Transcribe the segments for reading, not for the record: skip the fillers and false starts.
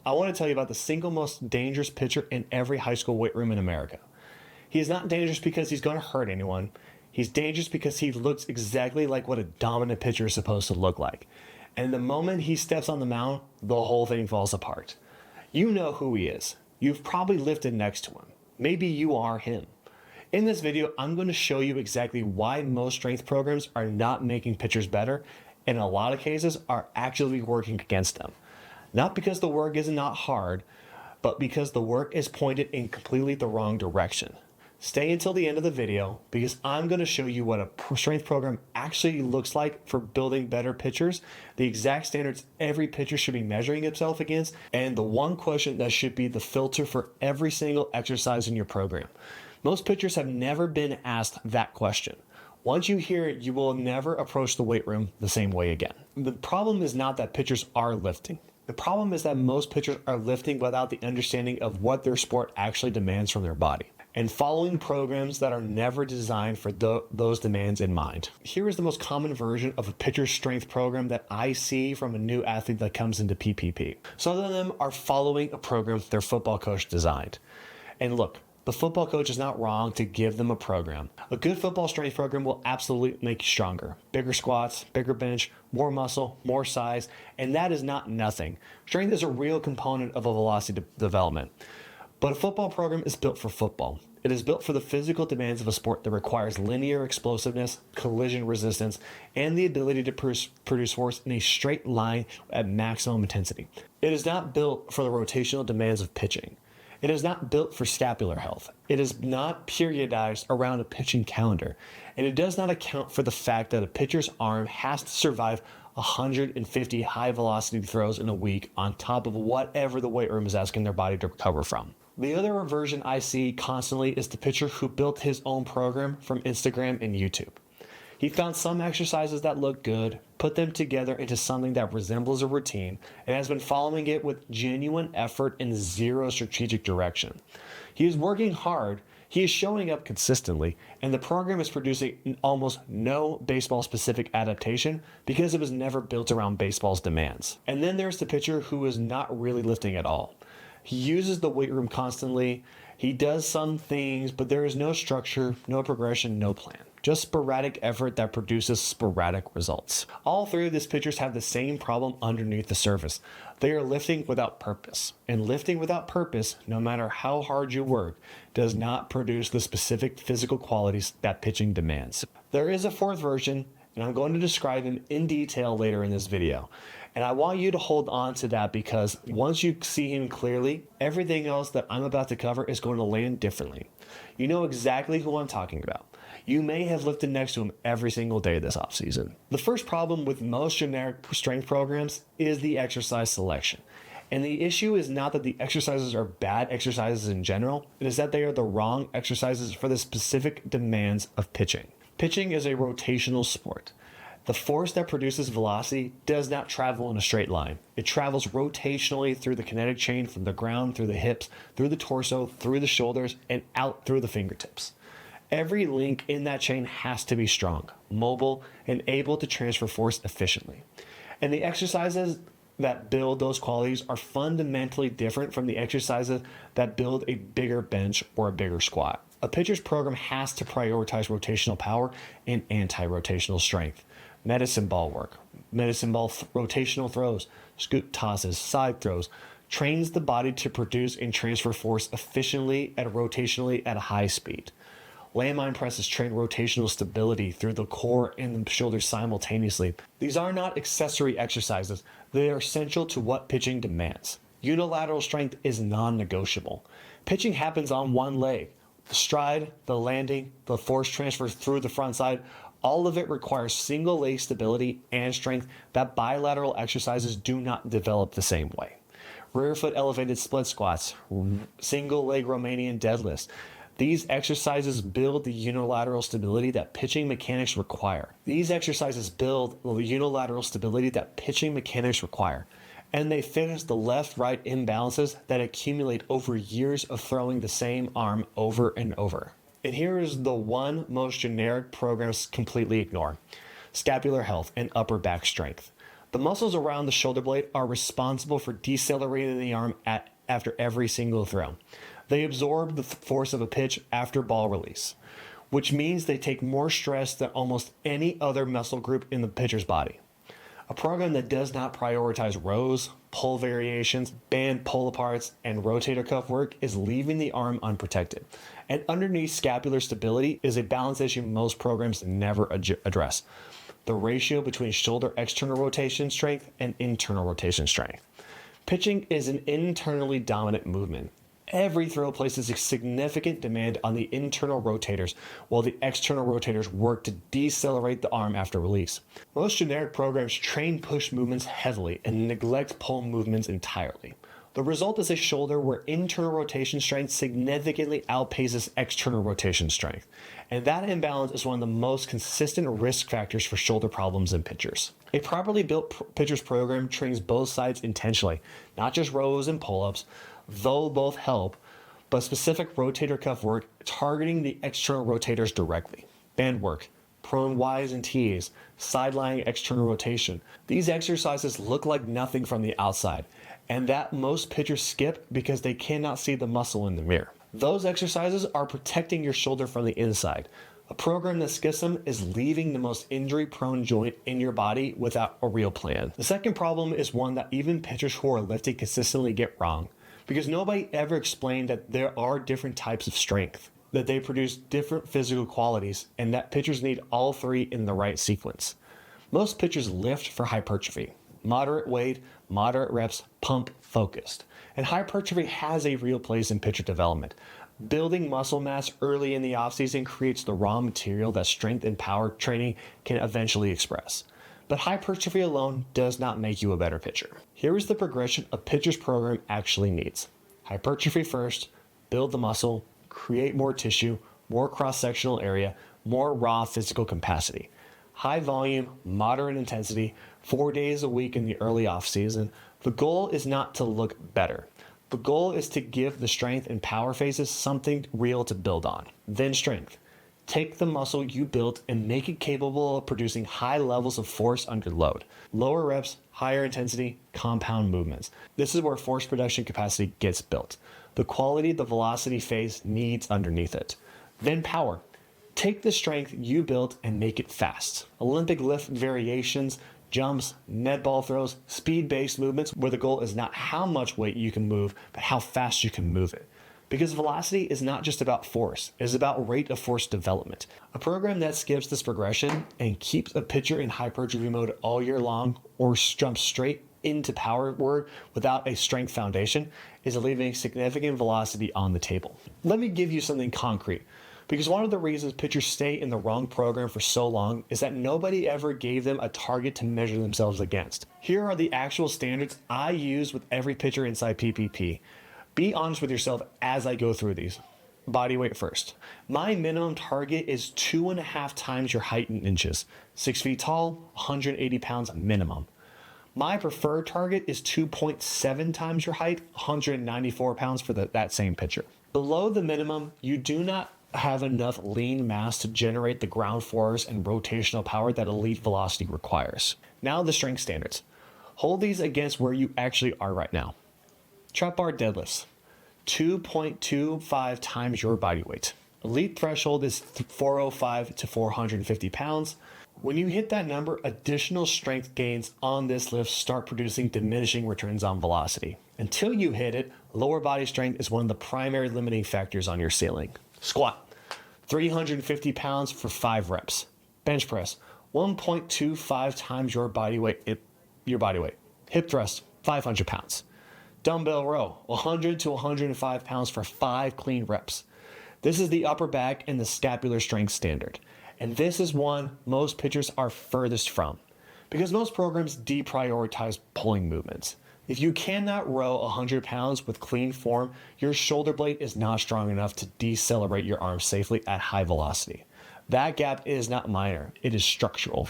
I want to tell you about the single most dangerous pitcher in every high school weight room in America. He is not dangerous because he's going to hurt anyone. He's dangerous because he looks exactly like what a dominant pitcher is supposed to look like. And the moment he steps on the mound, the whole thing falls apart. You know who he is. You've probably lifted next to him. Maybe you are him. In this video, I'm going to show you exactly why most strength programs are not making pitchers better, and in a lot of cases are actually working against them. Not because the work is not hard, but because the work is pointed in completely the wrong direction. Stay until the end of the video because I'm going to show you what a strength program actually looks like for building better pitchers, the exact standards every pitcher should be measuring himself against, and the one question that should be the filter for every single exercise in your program. Most pitchers have never been asked that question. Once you hear it, you will never approach the weight room the same way again. The problem is not that pitchers are lifting. The problem is that most pitchers are lifting without the understanding of what their sport actually demands from their body, and following programs that are never designed for those demands in mind. Here is the most common version of a pitcher's strength program that I see from a new athlete that comes into PPP. Some of them are following a program their football coach designed. And look, the football coach is not wrong to give them a program. A good football strength program will absolutely make you stronger. Bigger squats, bigger bench, more muscle, more size, and that is not nothing. Strength is a real component of a velocity development. But a football program is built for football. It is built for the physical demands of a sport that requires linear explosiveness, collision resistance, and the ability to produce force in a straight line at maximum intensity. It is not built for the rotational demands of pitching. It is not built for scapular health. It is not periodized around a pitching calendar. And it does not account for the fact that a pitcher's arm has to survive 150 high velocity throws in a week on top of whatever the weight room is asking their body to recover from. The other version I see constantly is the pitcher who built his own program from Instagram and YouTube. He found some exercises that look good, put them together into something that resembles a routine, and has been following it with genuine effort and zero strategic direction. He is working hard, he is showing up consistently, and the program is producing almost no baseball-specific adaptation because it was never built around baseball's demands. And then there's the pitcher who is not really lifting at all. He uses the weight room constantly, he does some things, but there is no structure, no progression, no plan. Just sporadic effort that produces sporadic results. All three of these pitchers have the same problem underneath the surface. They are lifting without purpose. And lifting without purpose, no matter how hard you work, does not produce the specific physical qualities that pitching demands. There is a fourth version, and I'm going to describe him in detail later in this video. And I want you to hold on to that because once you see him clearly, everything else that I'm about to cover is going to land differently. You know exactly who I'm talking about. You may have lifted next to him every single day this offseason. The first problem with most generic strength programs is the exercise selection. And the issue is not that the exercises are bad exercises in general, it is that they are the wrong exercises for the specific demands of pitching. Pitching is a rotational sport. The force that produces velocity does not travel in a straight line. It travels rotationally through the kinetic chain from the ground, through the hips, through the torso, through the shoulders, and out through the fingertips. Every link in that chain has to be strong, mobile, and able to transfer force efficiently. And the exercises that build those qualities are fundamentally different from the exercises that build a bigger bench or a bigger squat. A pitcher's program has to prioritize rotational power and anti-rotational strength. Medicine ball work, medicine ball rotational throws, scoop tosses, side throws, trains the body to produce and transfer force efficiently and rotationally at a high speed. Landmine presses train rotational stability through the core and the shoulders simultaneously. These are not accessory exercises. They are essential to what pitching demands. Unilateral strength is non-negotiable. Pitching happens on one leg. The stride, the landing, the force transfer through the front side, all of it requires single leg stability and strength that bilateral exercises do not develop the same way. Rear foot elevated split squats, single leg Romanian deadlifts. These exercises build the unilateral stability that pitching mechanics require. And they finish the left-right imbalances that accumulate over years of throwing the same arm over and over. And here is the one most generic programs completely ignore: scapular health and upper back strength. The muscles around the shoulder blade are responsible for decelerating the arm after every single throw. They absorb the force of a pitch after ball release, which means they take more stress than almost any other muscle group in the pitcher's body. A program that does not prioritize rows, pull variations, band pull aparts, and rotator cuff work is leaving the arm unprotected. And underneath scapular stability is a balance issue most programs never address: the ratio between shoulder external rotation strength and internal rotation strength. Pitching is an internally dominant movement. Every throw places a significant demand on the internal rotators, while the external rotators work to decelerate the arm after release. Most generic programs train push movements heavily and neglect pull movements entirely. The result is a shoulder where internal rotation strength significantly outpaces external rotation strength. And that imbalance is one of the most consistent risk factors for shoulder problems in pitchers. A properly built pitcher's program trains both sides intentionally, not just rows and pull-ups, though both help, but specific rotator cuff work targeting the external rotators directly. Band work, prone Ys and Ts, side-lying external rotation. These exercises look like nothing from the outside, and that most pitchers skip because they cannot see the muscle in the mirror. Those exercises are protecting your shoulder from the inside. A program that skips them is leaving the most injury-prone joint in your body without a real plan. The second problem is one that even pitchers who are lifting consistently get wrong, because nobody ever explained that there are different types of strength, that they produce different physical qualities, and that pitchers need all three in the right sequence. Most pitchers lift for hypertrophy: moderate weight, moderate reps, pump focused. And hypertrophy has a real place in pitcher development. Building muscle mass early in the offseason creates the raw material that strength and power training can eventually express. But hypertrophy alone does not make you a better pitcher. Here is the progression a pitcher's program actually needs: hypertrophy first, build the muscle, create more tissue, more cross-sectional area, more raw physical capacity. High volume, moderate intensity, 4 days a week in the early off-season. The goal is not to look better. The goal is to give the strength and power phases something real to build on. Then strength. Take the muscle you built and make it capable of producing high levels of force under load. Lower reps, higher intensity, compound movements. This is where force production capacity gets built. The quality the velocity phase needs underneath it. Then power. Take the strength you built and make it fast. Olympic lift variations, jumps, net ball throws, speed-based movements where the goal is not how much weight you can move, but how fast you can move it. Because velocity is not just about force, it is about rate of force development. A program that skips this progression and keeps a pitcher in hypertrophy mode all year long, or jumps straight into power work without a strength foundation, is leaving significant velocity on the table. Let me give you something concrete. Because one of the reasons pitchers stay in the wrong program for so long is that nobody ever gave them a target to measure themselves against. Here are the actual standards I use with every pitcher inside PPP. Be honest with yourself as I go through these. Body weight first. My minimum target is 2.5 times your height in inches. 6 feet tall, 180 pounds minimum. My preferred target is 2.7 times your height, 194 pounds for that same pitcher. Below the minimum, you do not have enough lean mass to generate the ground force and rotational power that elite velocity requires. Now the strength standards. Hold these against where you actually are right now. Trap bar deadlifts, 2.25 times your body weight. Elite threshold is 405 to 450 pounds. When you hit that number, additional strength gains on this lift start producing diminishing returns on velocity. Until you hit it, lower body strength is one of the primary limiting factors on your ceiling. Squat, 350 pounds for 5 reps. Bench press, 1.25 times your body weight. Hip thrust, 500 pounds. Dumbbell row, 100 to 105 pounds for 5 clean reps. This is the upper back and the scapular strength standard. And this is one most pitchers are furthest from, because most programs deprioritize pulling movements. If you cannot row 100 pounds with clean form, your shoulder blade is not strong enough to decelerate your arm safely at high velocity. That gap is not minor, it is structural.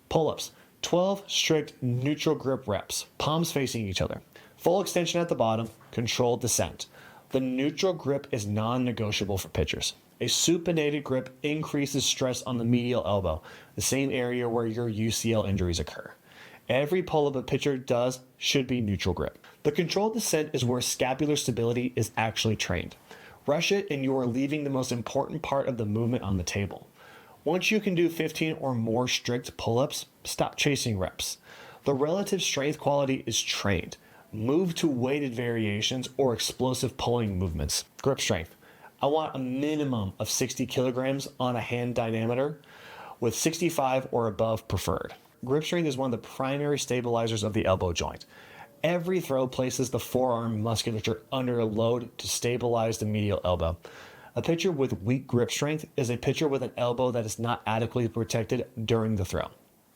Pull-ups, 12 strict neutral grip reps, palms facing each other. Full extension at the bottom, controlled descent. The neutral grip is non-negotiable for pitchers. A supinated grip increases stress on the medial elbow, the same area where your UCL injuries occur. Every pull-up a pitcher does should be neutral grip. The controlled descent is where scapular stability is actually trained. Rush it and you are leaving the most important part of the movement on the table. Once you can do 15 or more strict pull-ups, stop chasing reps. The relative strength quality is trained. Move to weighted variations or explosive pulling movements. Grip strength. I want a minimum of 60 kilograms on a hand diameter, with 65 or above preferred. Grip strength is one of the primary stabilizers of the elbow joint. Every throw places the forearm musculature under a load to stabilize the medial elbow. A pitcher with weak grip strength is a pitcher with an elbow that is not adequately protected during the throw.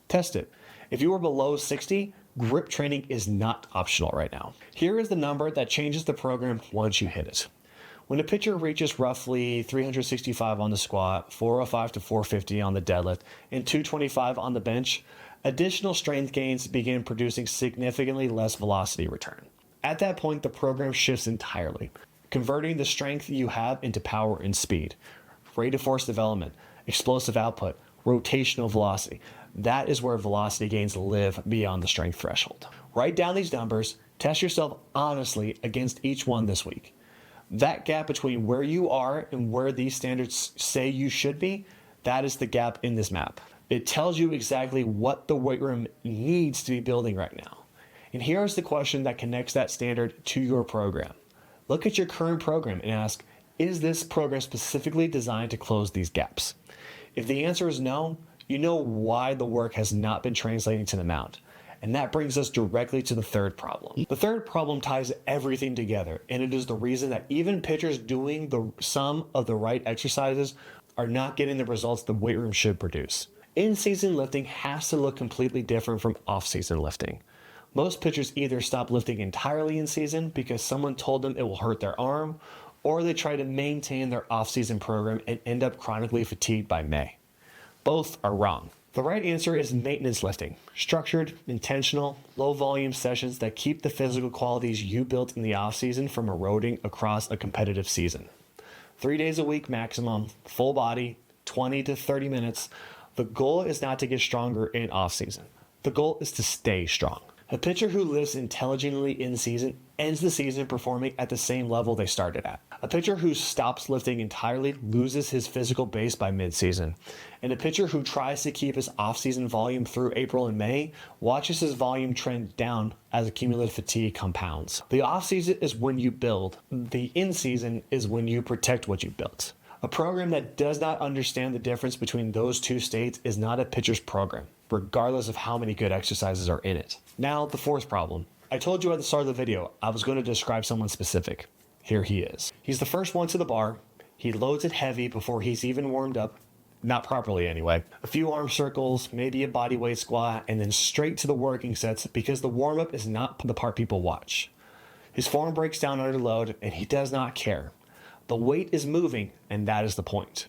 Test it. If you are below 60, grip training is not optional right now. Here is the number that changes the program once you hit it. When a pitcher reaches roughly 365 on the squat, 405 to 450 on the deadlift, and 225 on the bench, additional strength gains begin producing significantly less velocity return. At that point, the program shifts entirely, converting the strength you have into power and speed, rate of force development, explosive output, rotational velocity. That is where velocity gains live beyond the strength threshold. Write down these numbers, test yourself honestly against each one this week. That gap between where you are and where these standards say you should be, that is the gap in this map. It tells you exactly what the weight room needs to be building right now. And here is the question that connects that standard to your program. Look at your current program and ask, is this program specifically designed to close these gaps? If the answer is no, you know why the work has not been translating to the mound. And that brings us directly to the third problem. The third problem ties everything together, and it is the reason that even pitchers doing some of the right exercises are not getting the results the weight room should produce. In-season lifting has to look completely different from off-season lifting. Most pitchers either stop lifting entirely in season because someone told them it will hurt their arm, or they try to maintain their off-season program and end up chronically fatigued by May. Both are wrong. The right answer is maintenance lifting, structured, intentional, low-volume sessions that keep the physical qualities you built in the off-season from eroding across a competitive season. 3 days a week maximum, full body, 20 to 30 minutes. The goal is not to get stronger in off-season. The goal is to stay strong. A pitcher who lives intelligently in season ends the season performing at the same level they started at. A pitcher who stops lifting entirely loses his physical base by mid-season. And a pitcher who tries to keep his off-season volume through April and May watches his volume trend down as accumulated fatigue compounds. The off-season is when you build. The in-season is when you protect what you built. A program that does not understand the difference between those two states is not a pitcher's program, regardless of how many good exercises are in it. Now, the fourth problem. I told you at the start of the video I was going to describe someone specific. Here he is. He's the first one to the bar. He loads it heavy before he's even warmed up. Not properly anyway. A few arm circles, maybe a body weight squat, and then straight to the working sets because the warm-up is not the part people watch. His form breaks down under load and he does not care. The weight is moving, and that is the point.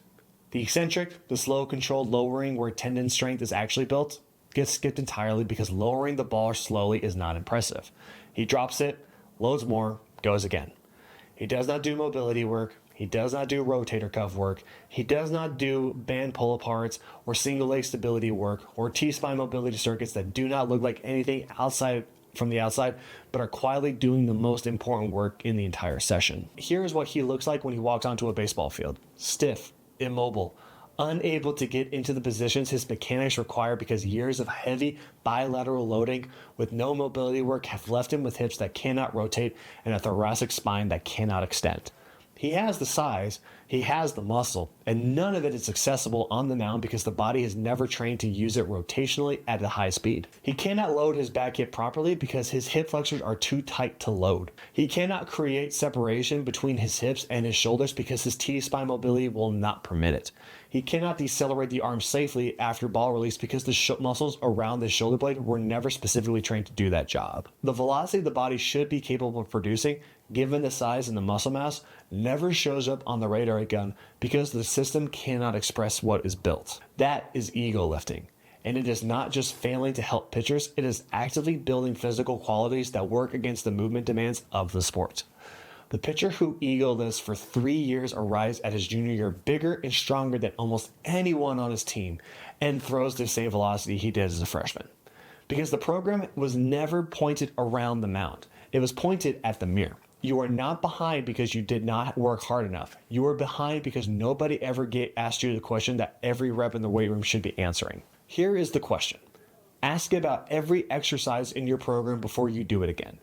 The eccentric, the slow controlled lowering where tendon strength is actually built, gets skipped entirely because lowering the bar slowly is not impressive. He drops it, loads more, goes again. He does not do mobility work. He does not do rotator cuff work. He does not do band pull aparts or single leg stability work or T-spine mobility circuits that do not look like anything from the outside, but are quietly doing the most important work in the entire session. Here is what he looks like when he walks onto a baseball field. Stiff, immobile, unable to get into the positions his mechanics require because years of heavy bilateral loading with no mobility work have left him with hips that cannot rotate and a thoracic spine that cannot extend. He has the size, he has the muscle, and none of it is accessible on the mound because the body has never trained to use it rotationally at a high speed. He cannot load his back hip properly because his hip flexors are too tight to load. He cannot create separation between his hips and his shoulders because his T-spine mobility will not permit it. He cannot decelerate the arm safely after ball release because the muscles around the shoulder blade were never specifically trained to do that job. The velocity the body should be capable of producing, given the size and the muscle mass, never shows up on the radar gun because the system cannot express what is built. That is ego lifting. And it is not just failing to help pitchers, it is actively building physical qualities that work against the movement demands of the sport. The pitcher who ego lifts for 3 years arrives at his junior year bigger and stronger than almost anyone on his team and throws the same velocity he did as a freshman. Because the program was never pointed around the mound. It was pointed at the mirror. You are not behind because you did not work hard enough. You are behind because nobody ever asked you the question that every rep in the weight room should be answering. Here is the question. Ask about every exercise in your program before you do it again.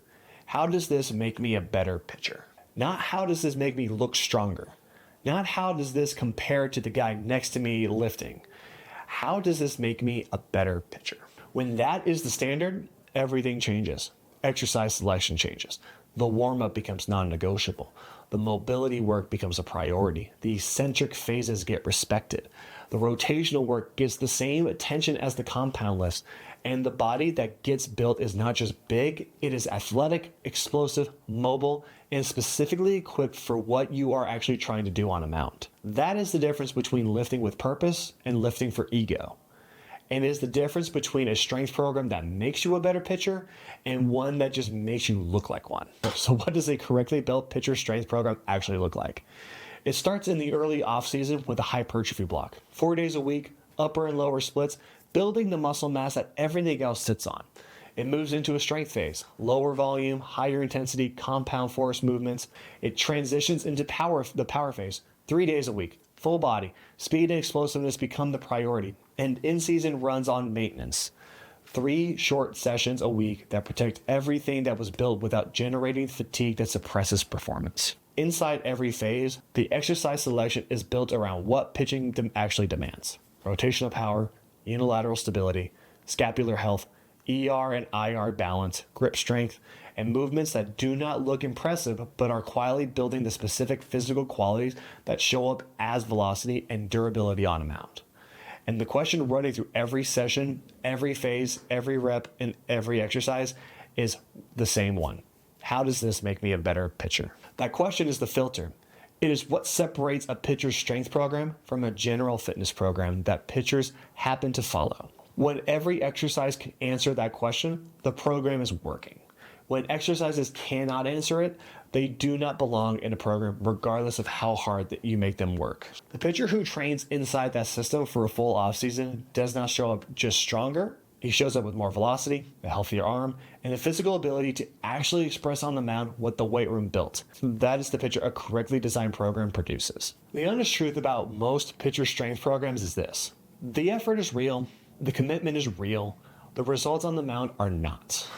How does this make me a better pitcher? Not how does this make me look stronger? Not how does this compare to the guy next to me lifting? How does this make me a better pitcher? When that is the standard, everything changes. Exercise selection changes. The warm-up becomes non-negotiable. The mobility work becomes a priority. The eccentric phases get respected. The rotational work gets the same attention as the compound lifts. And the body that gets built is not just big, it is athletic, explosive, mobile, and specifically equipped for what you are actually trying to do on a mount. That is the difference between lifting with purpose and lifting for ego. And it is the difference between a strength program that makes you a better pitcher and one that just makes you look like one. So what does a correctly built pitcher strength program actually look like? It starts in the early off-season with a hypertrophy block. 4 days a week, upper and lower splits, building the muscle mass that everything else sits on. It moves into a strength phase, lower volume, higher intensity, compound force movements. It transitions into the power phase, 3 days a week, full body. Speed and explosiveness become the priority, and in-season runs on maintenance. 3 short sessions a week that protect everything that was built without generating fatigue that suppresses performance. Inside every phase, the exercise selection is built around what pitching actually demands. Rotational power, unilateral stability, scapular health, ER and IR balance, grip strength, and movements that do not look impressive but are quietly building the specific physical qualities that show up as velocity and durability on a mount. And the question running through every session, every phase, every rep, and every exercise is the same one. How does this make me a better pitcher? That question is the filter. It is what separates a pitcher's strength program from a general fitness program that pitchers happen to follow. When every exercise can answer that question, the program is working. When exercises cannot answer it, they do not belong in a program regardless of how hard that you make them work. The pitcher who trains inside that system for a full offseason does not show up just stronger. He shows up with more velocity, a healthier arm, and the physical ability to actually express on the mound what the weight room built. That is the pitcher a correctly designed program produces. The honest truth about most pitcher strength programs is this. The effort is real, the commitment is real, the results on the mound are not.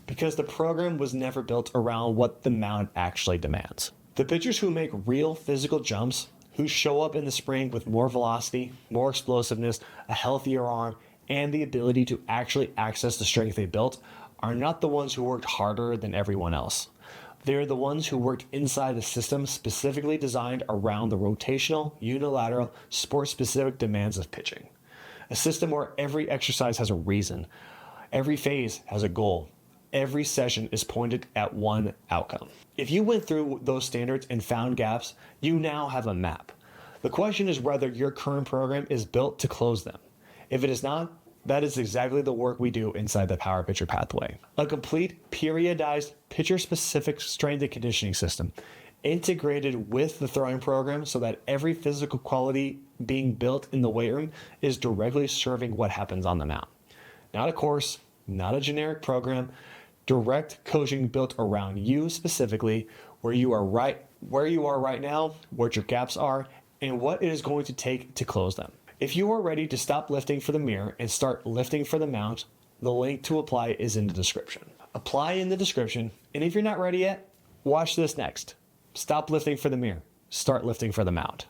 Because the program was never built around what the mound actually demands. The pitchers who make real physical jumps, who show up in the spring with more velocity, more explosiveness, a healthier arm, and the ability to actually access the strength they built, are not the ones who worked harder than everyone else. They're the ones who worked inside a system specifically designed around the rotational, unilateral, sport-specific demands of pitching. A system where every exercise has a reason, every phase has a goal, every session is pointed at one outcome. If you went through those standards and found gaps, you now have a map. The question is whether your current program is built to close them. If it is not, that is exactly the work we do inside the Power Pitcher Pathway. A complete, periodized, pitcher-specific strength and conditioning system, integrated with the throwing program so that every physical quality being built in the weight room is directly serving what happens on the mound. Not a course, not a generic program, direct coaching built around you specifically, where you are right now, what your gaps are, and what it is going to take to close them. If you are ready to stop lifting for the mirror and start lifting for the mount, the link to apply is in the description. Apply in the description, and if you're not ready yet, watch this next. Stop lifting for the mirror, start lifting for the mount.